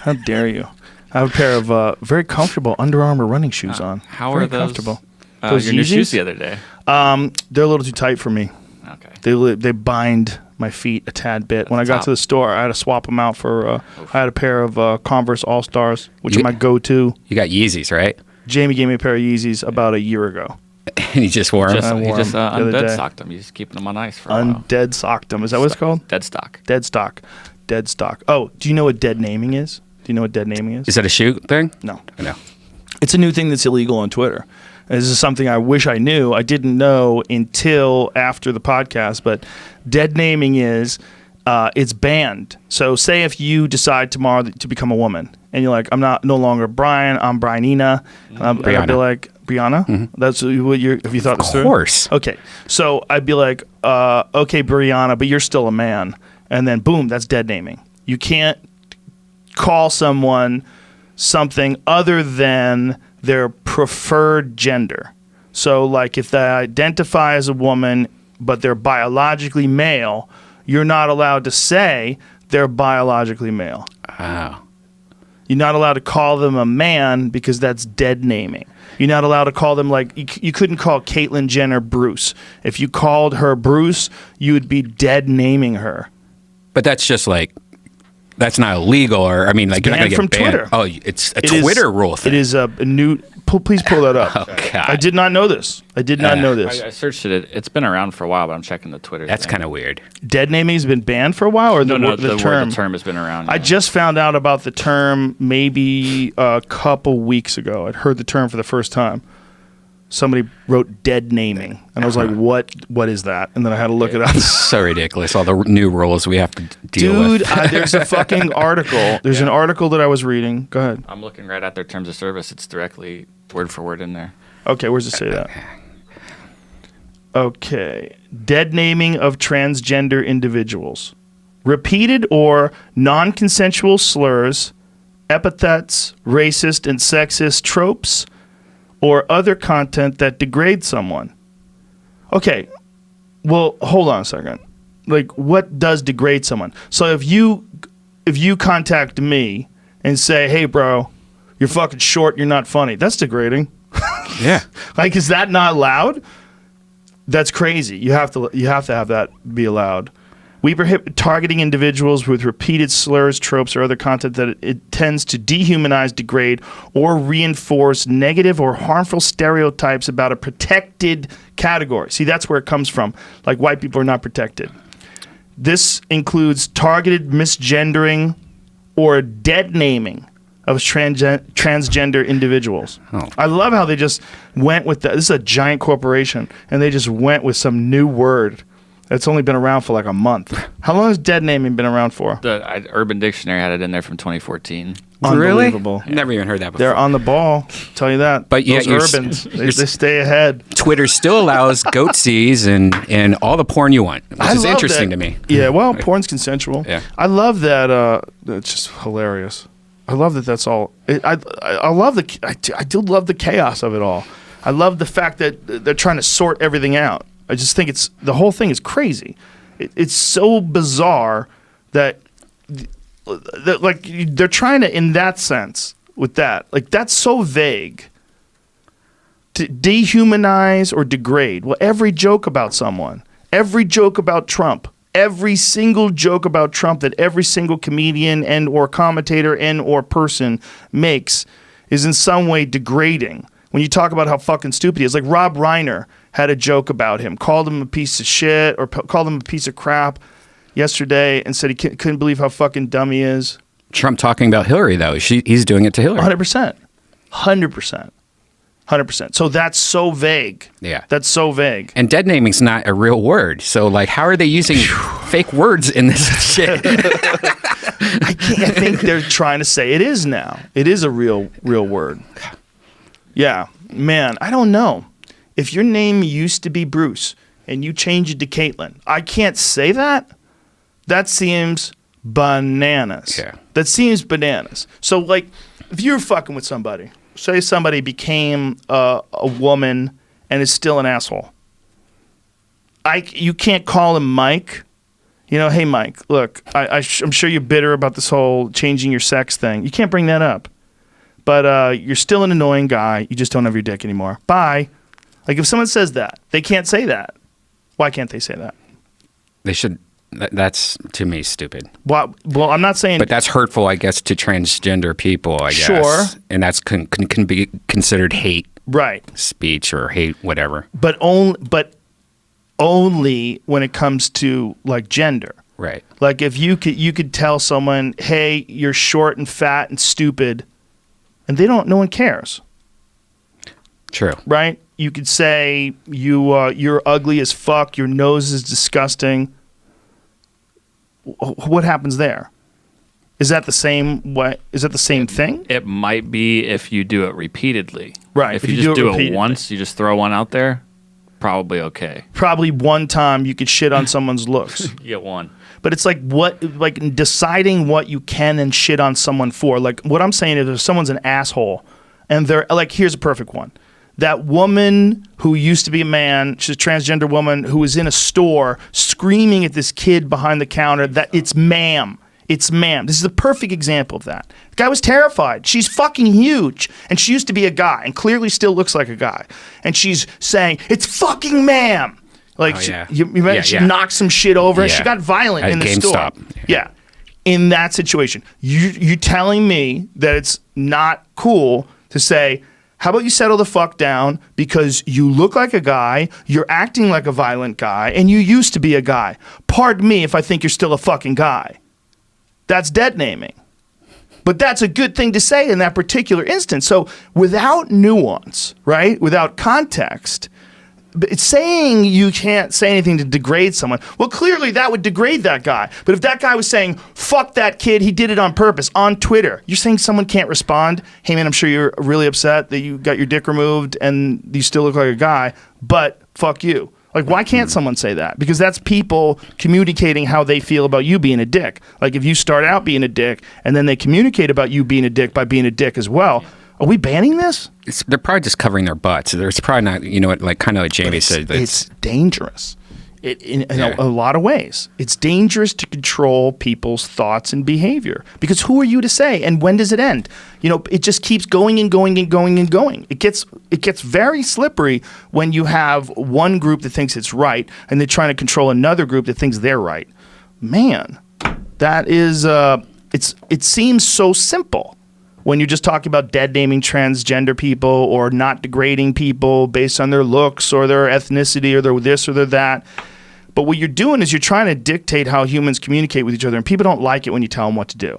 How dare you? I have a pair of very comfortable Under Armour running shoes on. How very are those? Comfortable. Those your new shoes the other day. They're a little too tight for me. Okay. They bind my feet a tad bit. When I got to the store, I had to swap them out for. I had a pair of Converse All Stars, which are my go-to. You got Yeezys, right? Jamie gave me a pair of Yeezys about a year ago. And you just wore them? You just undead socked them. You just keeping them on ice for a while. Undead socked them. Is that what it's called? Dead stock. Dead stock. Dead stock. Oh, do you know what deadnaming is? Do you know what deadnaming is? Is that a shoe thing? No. No. It's a new thing that's illegal on Twitter. This is something I wish I knew. I didn't know until after the podcast, but deadnaming is it's banned. So say if you decide tomorrow to become a woman and you're like, I'm no longer Brian, I'm Brianina. I'd be like, Brianna? Mm-hmm. That's what have you thought this through? Of course. Okay. So I'd be like, okay, Brianna, but you're still a man. And then boom, that's deadnaming. You can't call someone something other than their preferred gender. So like if they identify as a woman but they're biologically male, you're not allowed to say they're biologically male. Wow. You're not allowed to call them a man because that's deadnaming. You're not allowed to call them you couldn't call Caitlyn Jenner Bruce. If you called her Bruce, you would be deadnaming her. But that's just that's not illegal, or you're not going to get from banned. Twitter. Oh, it's a Twitter rule thing. It is a new. Please pull that up. Oh, God. I did not know this. I did not know this. I searched it. It's been around for a while, but I'm checking the Twitter. That's kind of weird. Deadnaming has been banned for a while, or the term? The term has been around. Yeah. I just found out about the term maybe a couple weeks ago. I'd heard the term for the first time. Somebody wrote deadnaming, and I was like, "What is that?" And then I had to look it up. So ridiculous! All the new rules we have to deal with. Dude, there's a fucking article. There's an article that I was reading. Go ahead. I'm looking right at their terms of service. It's directly word for word in there. Okay, where's it say that? Okay, deadnaming of transgender individuals, repeated or non-consensual slurs, epithets, racist and sexist tropes, or other content that degrades someone. Okay, well, hold on a second. What does degrade someone? So if you contact me and say, "Hey, bro, you're fucking short, you're not funny," that's degrading. Yeah. Is that not allowed? That's crazy. You have to have that be allowed. We prohibit targeting individuals with repeated slurs, tropes, or other content that it tends to dehumanize, degrade, or reinforce negative or harmful stereotypes about a protected category. See, that's where it comes from. Like white people are not protected. This includes targeted misgendering or deadnaming of transgender individuals. Oh. I love how they just went with that. This is a giant corporation, and they just went with some new word. It's only been around for a month. How long has deadnaming been around for? The Urban Dictionary had it in there from 2014. Unbelievable. Really? Never even heard that before. They're on the ball, tell you that. But those Urbans, they stay ahead. Twitter still allows goatsies and all the porn you want, which is interesting to me. Yeah, well, porn's consensual. Yeah. I love that. It's just hilarious. I love that that's all. I do love the chaos of it all. I love the fact that they're trying to sort everything out. I just think the whole thing is crazy. It's so bizarre that they're trying to, in that sense, with that, that's so vague. To dehumanize or degrade. Well, every joke about someone, every joke about Trump, every single joke about Trump that every single comedian and or commentator and or person makes is in some way degrading. When you talk about how fucking stupid he is, like Rob Reiner had a joke about him, called him a piece of shit or called him a piece of crap yesterday and said he couldn't believe how fucking dumb he is. Trump talking about Hillary, though. He's doing it to Hillary. 100%. 100%. 100%. So that's so vague. Yeah. That's so vague. And deadnaming's not a real word. So, how are they using fake words in this shit? I think they're trying to say it is now. It is a real word. Yeah. Man, I don't know. If your name used to be Bruce and you change it to Caitlyn, I can't say that. That seems bananas. Yeah. That seems bananas. So, if you're fucking with somebody, say somebody became a woman and is still an asshole. You can't call him Mike. You know, hey, Mike, look, I'm sure you're bitter about this whole changing your sex thing. You can't bring that up. But you're still an annoying guy. You just don't have your dick anymore. Bye. Like, if someone says that, they can't say that. Why can't they say that? They should. That's, to me, stupid. Well, I'm not saying... But that's hurtful, I guess, to transgender people, I guess. Sure. And that's can be considered hate speech or hate whatever. But only when it comes to, like, gender. Right. Like, if you could tell someone, hey, you're short and fat and stupid, and no one cares. True. Right? You could say, you're ugly as fuck, your nose is disgusting. What happens there? Is that the same way? Is that the same thing? It might be if you do it repeatedly. Right. If you just do it once, you just throw one out there, probably okay. Probably one time you could shit on someone's looks. You get one. But it's like deciding what you can and shit on someone for. Like, what I'm saying is if someone's an asshole and they're like, here's a perfect one. That woman who used to be a man, she's a transgender woman who was in a store screaming at this kid behind the counter that it's ma'am. It's ma'am. This is a perfect example of that. The guy was terrified. She's fucking huge. And she used to be a guy and clearly still looks like a guy. And she's saying, it's fucking ma'am. Like, she knocked some shit over and she got violent in the GameStop. store. Yeah. In that situation. You telling me that it's not cool to say, how about you settle the fuck down because you look like a guy, you're acting like a violent guy, and you used to be a guy. Pardon me if I think you're still a fucking guy. That's dead naming. But that's a good thing to say in that particular instance. So without nuance, right, without context, it's saying you can't say anything to degrade someone. Well, clearly that would degrade that guy. But if that guy was saying, fuck that kid, he did it on purpose, on Twitter, you're saying someone can't respond? Hey, man, I'm sure you're really upset that you got your dick removed and you still look like a guy, but fuck you. Like, why can't someone say that? Because that's people communicating how they feel about you being a dick. Like, if you start out being a dick and then they communicate about you being a dick by being a dick as well, are we banning this? They're probably just covering their butts. There's probably not, like kind of like Jamie said. It's dangerous. In a lot of ways. It's dangerous to control people's thoughts and behavior. Because who are you to say? And when does it end? It just keeps going and going and going and going. It gets very slippery when you have one group that thinks it's right and they're trying to control another group that thinks they're right. Man, that is, it seems so simple. When you're just talking about dead naming transgender people or not degrading people based on their looks or their ethnicity or their this or their that. But what you're doing is you're trying to dictate how humans communicate with each other, and people don't like it when you tell them what to do.